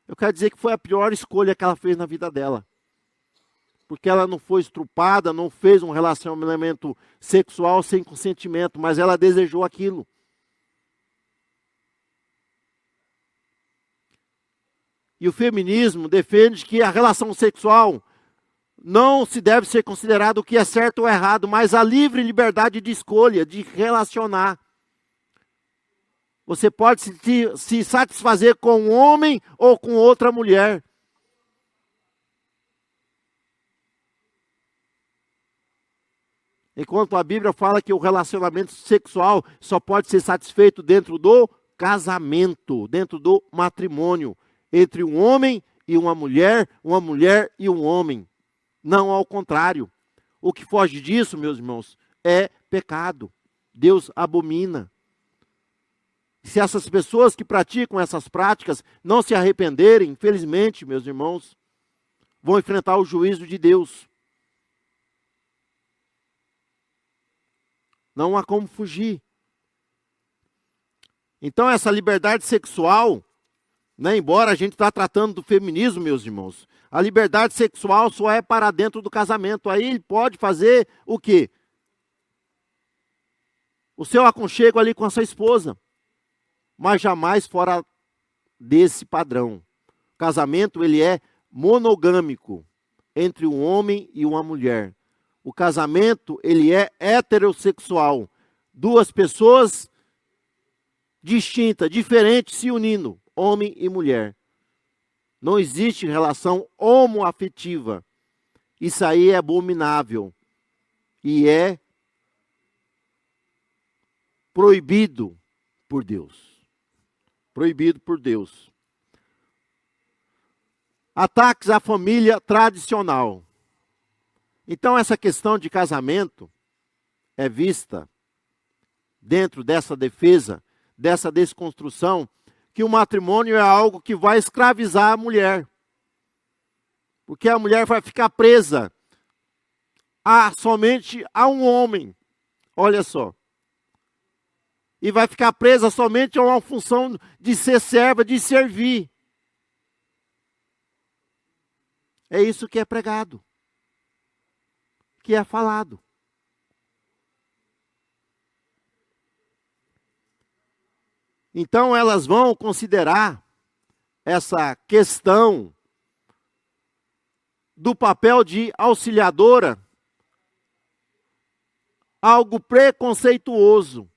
Eu quero dizer que foi a pior escolha que ela fez na vida dela. Porque ela não foi estrupada, não fez um relacionamento sexual sem consentimento, mas ela desejou aquilo. E o feminismo defende que a relação sexual não se deve ser considerado o que é certo ou errado, mas a livre liberdade de escolha, de relacionar. Você pode se satisfazer com um homem ou com outra mulher. Enquanto a Bíblia fala que o relacionamento sexual só pode ser satisfeito dentro do casamento, dentro do matrimônio, entre um homem e uma mulher e um homem. Não ao contrário. O que foge disso, meus irmãos, é pecado. Deus abomina. Se essas pessoas que praticam essas práticas não se arrependerem, infelizmente, meus irmãos, vão enfrentar o juízo de Deus. Não há como fugir. Então essa liberdade sexual, né, embora a gente está tratando do feminismo, meus irmãos, a liberdade sexual só é para dentro do casamento. Aí ele pode fazer o quê? O seu aconchego ali com a sua esposa. Mas jamais fora desse padrão. O casamento, ele é monogâmico entre um homem e uma mulher. O casamento, ele é heterossexual. Duas pessoas distintas, diferentes, se unindo, homem e mulher. Não existe relação homoafetiva. Isso aí é abominável. E é proibido por Deus. Proibido por Deus. Ataques à família tradicional. Então essa questão de casamento é vista dentro dessa defesa, dessa desconstrução, que o matrimônio é algo que vai escravizar a mulher. Porque a mulher vai ficar presa somente a um homem. Olha só. E vai ficar presa somente a uma função de ser serva, de servir. É isso que é pregado. Que é falado. Então elas vão considerar essa questão do papel de auxiliadora algo preconceituoso.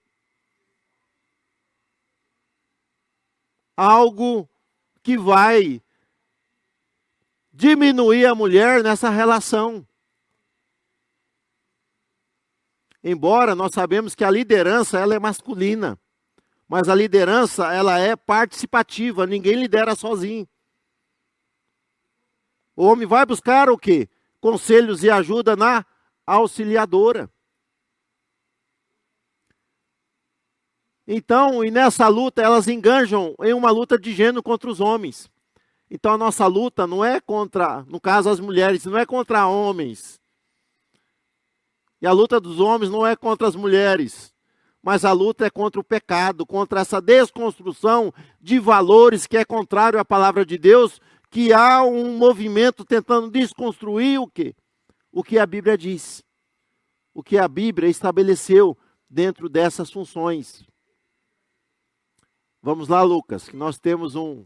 Algo que vai diminuir a mulher nessa relação. Embora nós sabemos que a liderança ela é masculina, mas a liderança ela é participativa, ninguém lidera sozinho. O homem vai buscar o quê? Conselhos e ajuda na auxiliadora. Então, e nessa luta, elas enganjam em uma luta de gênero contra os homens. Então, a nossa luta não é contra, no caso, as mulheres, não é contra homens. E a luta dos homens não é contra as mulheres. Mas a luta é contra o pecado, contra essa desconstrução de valores que é contrário à palavra de Deus, que há um movimento tentando desconstruir o quê? O que a Bíblia diz. O que a Bíblia estabeleceu dentro dessas funções. Vamos lá, Lucas, que nós temos um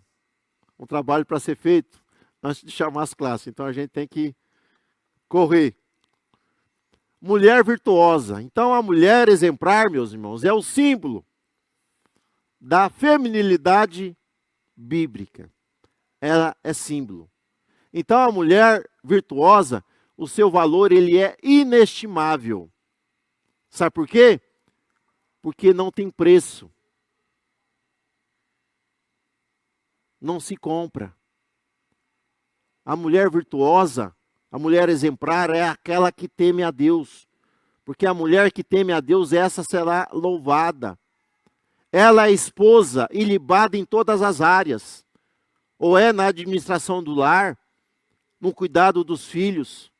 trabalho para ser feito antes de chamar as classes. Então a gente tem que correr. Mulher virtuosa. Então a mulher exemplar, meus irmãos, é o símbolo da feminilidade bíblica. Ela é símbolo. Então a mulher virtuosa, o seu valor ele é inestimável. Sabe por quê? Porque não tem preço. Não se compra. A mulher virtuosa, a mulher exemplar é aquela que teme a Deus. Porque a mulher que teme a Deus, essa será louvada. Ela é esposa ilibada em todas as áreas. Ou é na administração do lar, no cuidado dos filhos,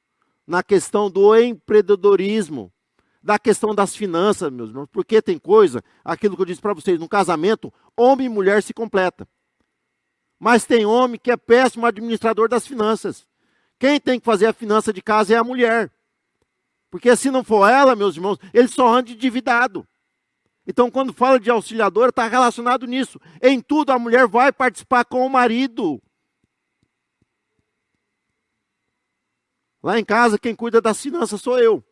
na questão do empreendedorismo, da questão das finanças, meus irmãos. Porque tem coisa, aquilo que eu disse para vocês, no casamento, homem e mulher se completam. Mas tem homem que é péssimo administrador das finanças. Quem tem que fazer a finança de casa é a mulher. Porque se não for ela, meus irmãos, ele só anda endividado. Então, quando fala de auxiliadora, está relacionado nisso. Em tudo, a mulher vai participar com o marido. Lá em casa, quem cuida das finanças sou eu.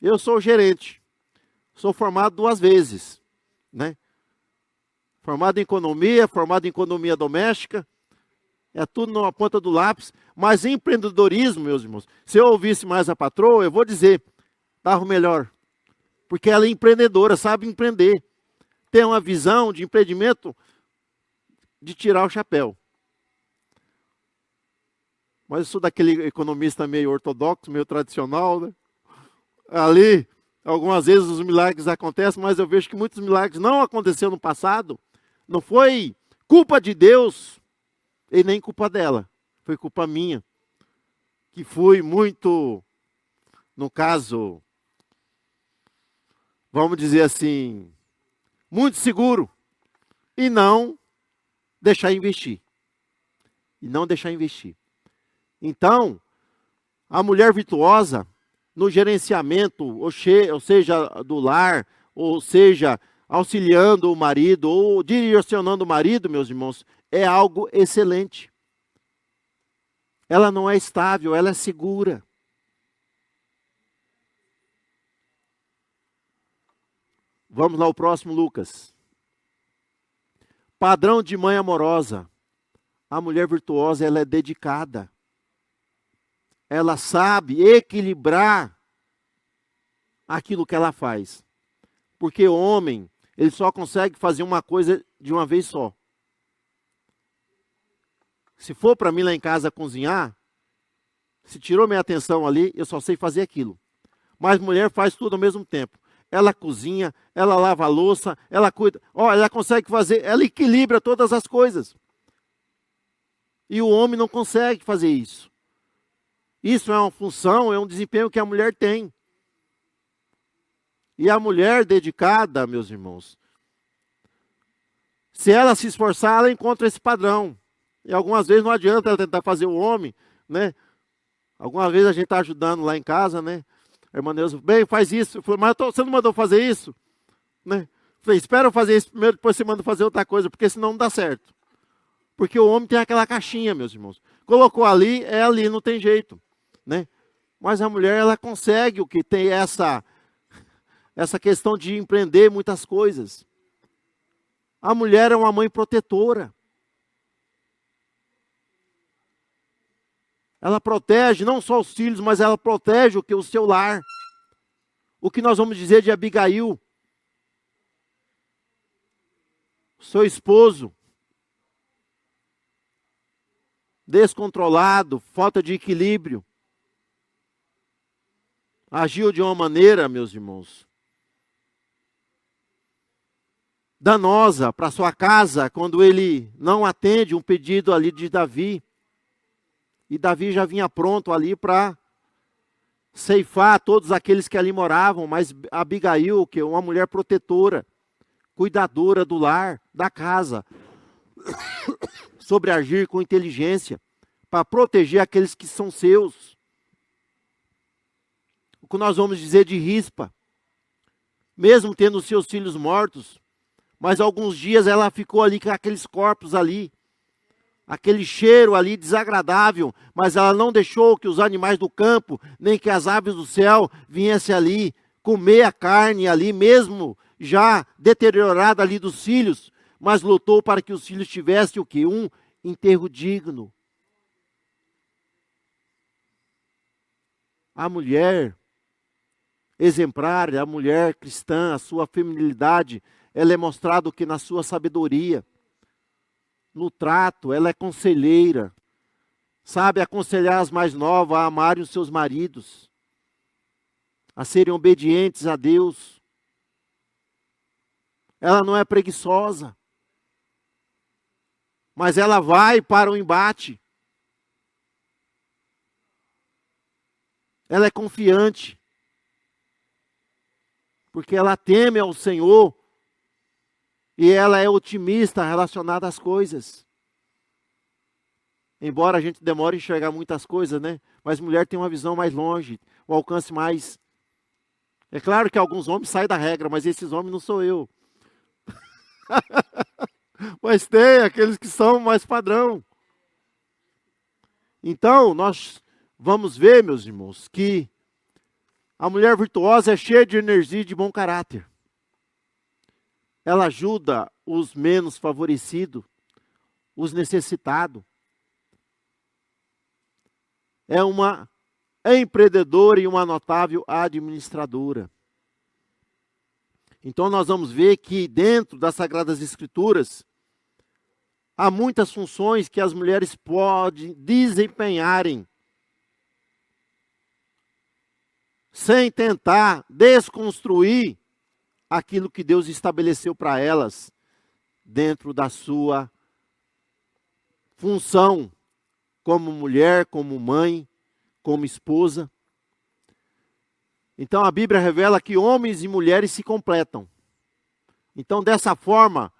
Eu sou o gerente. Sou formado 2 vezes, né? Formado em economia doméstica, é tudo na ponta do lápis. Mas em empreendedorismo, meus irmãos, se eu ouvisse mais a patroa, eu vou dizer, estava melhor. Porque ela é empreendedora, sabe empreender. ter uma visão de empreendimento de tirar o chapéu. Mas eu sou daquele economista meio ortodoxo, meio tradicional, né? Ali, algumas vezes os milagres acontecem, mas eu vejo que muitos milagres não aconteceram no passado. Não foi culpa de Deus e nem culpa dela. Foi culpa minha. Que fui muito, no caso, vamos dizer assim, muito seguro. E não deixar investir. E não deixar investir. Então, a mulher virtuosa, no gerenciamento, ou seja, do lar, ou seja, auxiliando o marido, ou direcionando o marido, meus irmãos, é algo excelente. Ela não é estável, ela é segura. Vamos lá, o próximo, Lucas. Padrão de mãe amorosa. A mulher virtuosa, ela é dedicada. Ela sabe equilibrar aquilo que ela faz. Porque o homem, ele só consegue fazer uma coisa de uma vez só. Se for para mim lá em casa cozinhar, se tirou minha atenção ali, eu só sei fazer aquilo. Mas mulher faz tudo ao mesmo tempo. Ela cozinha, ela lava a louça, ela cuida. Ela consegue fazer, ela equilibra todas as coisas. E o homem não consegue fazer isso. Isso é uma função, é um desempenho que a mulher tem. E a mulher dedicada, meus irmãos, se ela se esforçar, ela encontra esse padrão. E algumas vezes não adianta ela tentar fazer o homem, né? Algumas vezes a gente está ajudando lá em casa, né? A irmã Neuza, bem, faz isso. Eu falei, mas você não mandou fazer isso? Né? Eu falei, espera eu fazer isso primeiro, depois você manda fazer outra coisa, porque senão não dá certo. Porque o homem tem aquela caixinha, meus irmãos. Colocou ali, é ali, não tem jeito. Né? Mas a mulher, ela consegue o que tem essa questão de empreender muitas coisas. A mulher é uma mãe protetora. Ela protege não só os filhos, mas ela protege o seu lar. O que nós vamos dizer de Abigail? Seu esposo, descontrolado, falta de equilíbrio. Agiu de uma maneira, meus irmãos, danosa para sua casa, quando ele não atende um pedido ali de Davi. E Davi já vinha pronto ali para ceifar todos aqueles que ali moravam, mas Abigail, que é uma mulher protetora, cuidadora do lar, da casa, sobre agir com inteligência, para proteger aqueles que são seus. O que nós vamos dizer de Rispa, mesmo tendo seus filhos mortos, mas alguns dias ela ficou ali com aqueles corpos ali, aquele cheiro ali desagradável, mas ela não deixou que os animais do campo, nem que as aves do céu viessem ali comer a carne ali, mesmo já deteriorada ali dos filhos, mas lutou para que os filhos tivessem o quê? Um enterro digno. A mulher exemplar, a mulher cristã, a sua feminilidade, ela é mostrada o que na sua sabedoria. No trato, ela é conselheira, sabe aconselhar as mais novas a amarem os seus maridos, a serem obedientes a Deus. Ela não é preguiçosa, mas ela vai para o embate. Ela é confiante, porque ela teme ao Senhor. E ela é otimista relacionada às coisas. Embora a gente demore a enxergar muitas coisas, né? Mas mulher tem uma visão mais longe, um alcance mais. É claro que alguns homens saem da regra, mas esses homens não sou eu. Mas tem aqueles que são mais padrão. Então, nós vamos ver, meus irmãos, que a mulher virtuosa é cheia de energia e de bom caráter. Ela ajuda os menos favorecidos, os necessitados. É uma empreendedora e uma notável administradora. Então nós vamos ver que dentro das Sagradas Escrituras, há muitas funções que as mulheres podem desempenharem, sem tentar desconstruir aquilo que Deus estabeleceu para elas, dentro da sua função, como mulher, como mãe, como esposa. Então a Bíblia revela que homens e mulheres se completam. Então dessa forma,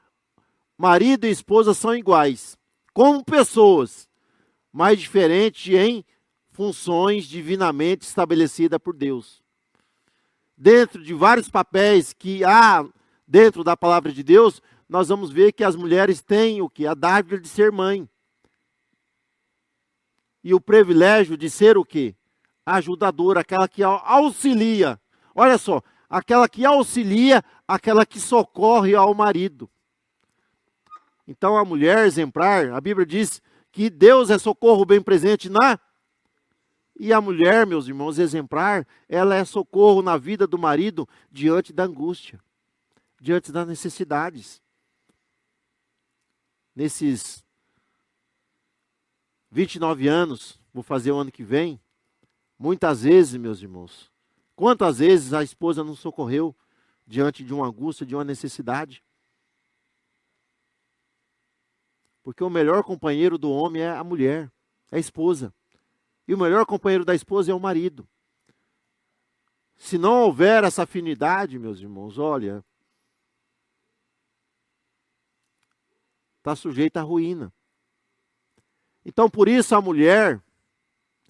marido e esposa são iguais, como pessoas, mas diferentes em funções divinamente estabelecidas por Deus. Dentro de vários papéis que há dentro da palavra de Deus, nós vamos ver que as mulheres têm o que? A dádiva de ser mãe. E o privilégio de ser o quê? Ajudadora, aquela que auxilia. Olha só, aquela que auxilia, aquela que socorre ao marido. Então a mulher exemplar, a Bíblia diz que Deus é socorro bem presente na... E a mulher, meus irmãos, exemplar, ela é socorro na vida do marido diante da angústia, diante das necessidades. Nesses 29 anos, vou fazer o ano que vem, muitas vezes, meus irmãos, quantas vezes a esposa não socorreu diante de uma angústia, de uma necessidade? Porque o melhor companheiro do homem é a mulher, é a esposa. E o melhor companheiro da esposa é o marido. Se não houver essa afinidade, meus irmãos, olha, está sujeita à ruína. Então, por isso a mulher,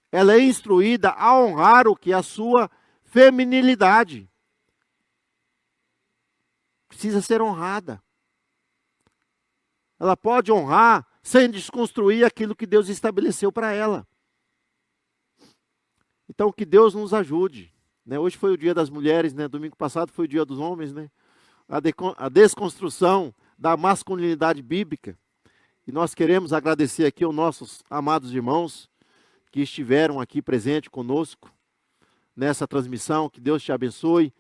ela é instruída a honrar o que? A sua feminilidade. Precisa ser honrada. Ela pode honrar sem desconstruir aquilo que Deus estabeleceu para ela. Então, que Deus nos ajude. Né? Hoje foi o dia das mulheres, né? Domingo passado foi o dia dos homens. Né? A desconstrução da masculinidade bíblica. E nós queremos agradecer aqui aos nossos amados irmãos que estiveram aqui presentes conosco nessa transmissão. Que Deus te abençoe.